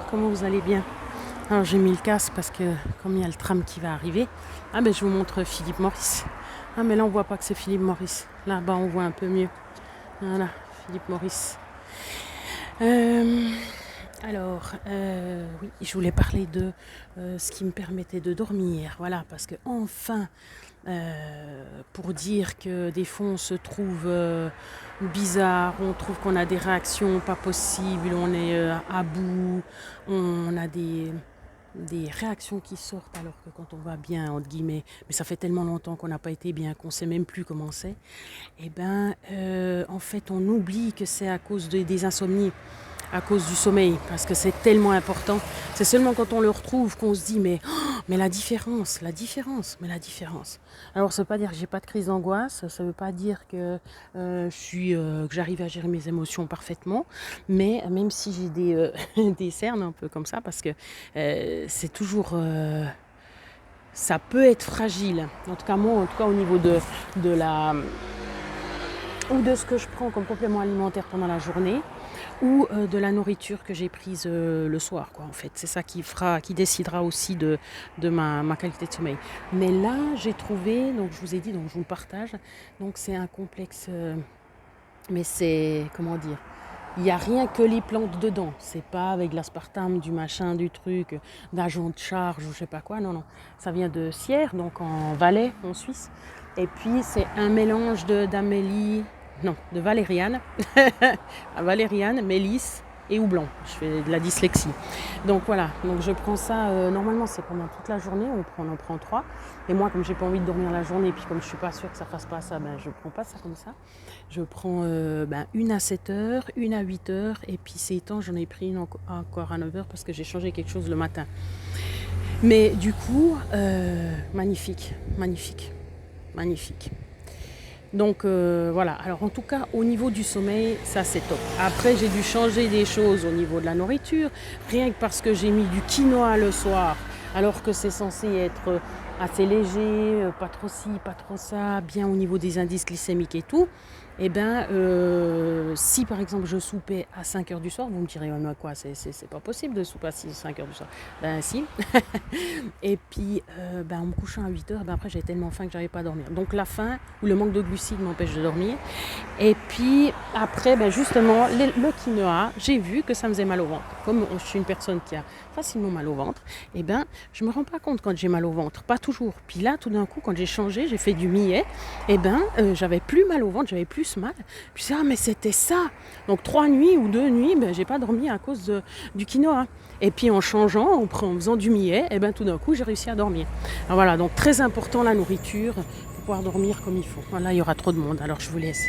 comment vous allez bien? Alors j'ai mis le casque parce que comme il y a le tram qui va arriver, je vous montre Philippe Maurice. Ah mais là on voit pas que c'est Philippe Maurice. Là-bas on voit un peu mieux. Voilà, Philippe Maurice. Oui, je voulais parler de ce qui me permettait de dormir. Voilà, parce que enfin, pour dire que des fois on se trouve bizarre, on trouve qu'on a des réactions pas possibles, on est à bout, on a des réactions qui sortent alors que quand on va bien, entre guillemets, mais ça fait tellement longtemps qu'on n'a pas été bien, qu'on ne sait même plus comment c'est, en fait on oublie que c'est à cause des insomnies, à cause du sommeil, parce que c'est tellement important. C'est seulement quand on le retrouve qu'on se dit mais la différence. Alors ça veut pas dire que j'ai pas de crise d'angoisse, ça veut pas dire que que j'arrive à gérer mes émotions parfaitement, mais même si j'ai des cernes un peu comme ça, parce que c'est toujours ça peut être fragile. En tout cas moi, au niveau de la ou de ce que je prends comme complément alimentaire pendant la journée, ou de la nourriture que j'ai prise le soir, quoi, en fait. C'est ça qui décidera aussi de ma qualité de sommeil. Mais là, j'ai trouvé, donc je vous ai dit, donc je vous le partage, donc c'est un complexe, mais c'est, comment dire, il n'y a rien que les plantes dedans. C'est pas avec de l'aspartame, du machin, du truc, d'agent de charge ou je sais pas quoi, non. Ça vient de Sierre, donc en Valais, en Suisse. Et puis c'est un mélange de valériane, valériane, mélisse et houblon. Je fais de la dyslexie. Donc voilà, donc je prends ça, normalement c'est pendant toute la journée, on en prend 3. Et moi comme j'ai pas envie de dormir la journée, et puis comme je suis pas sûre que ça fasse pas ça, je prends pas ça comme ça. Je prends une à 7 heures, une à 8 heures, et puis ces temps j'en ai pris une encore à 9 heures parce que j'ai changé quelque chose le matin. Mais du coup, magnifique. Donc voilà, alors en tout cas au niveau du sommeil, ça c'est top. Après j'ai dû changer des choses au niveau de la nourriture, rien que parce que j'ai mis du quinoa le soir, alors que c'est censé être assez léger, pas trop ci, pas trop ça, bien au niveau des indices glycémiques et tout. Si par exemple je soupais à 5 heures du soir, vous me direz, ouais, mais quoi, c'est pas possible de souper à 5 heures du soir. Ben si. Et puis en me couchant à 8 heures, après j'avais tellement faim que j'arrivais pas à dormir. Donc la faim ou le manque de glucides m'empêche de dormir. Et puis après, justement, le quinoa, j'ai vu que ça me faisait mal au ventre. Comme je suis une personne qui a facilement mal au ventre, je me rends pas compte quand j'ai mal au ventre, pas toujours. Puis là, tout d'un coup, quand j'ai changé, j'ai fait du millet, j'avais plus mal au ventre, j'avais plus mal. Puis mais c'était ça. Donc 3 nuits ou 2 nuits, j'ai pas dormi à cause du quinoa. Et puis en changeant, en faisant du millet, tout d'un coup, j'ai réussi à dormir. Alors voilà, donc très important la nourriture pour pouvoir dormir comme il faut. Voilà, il y aura trop de monde, alors je vous laisse.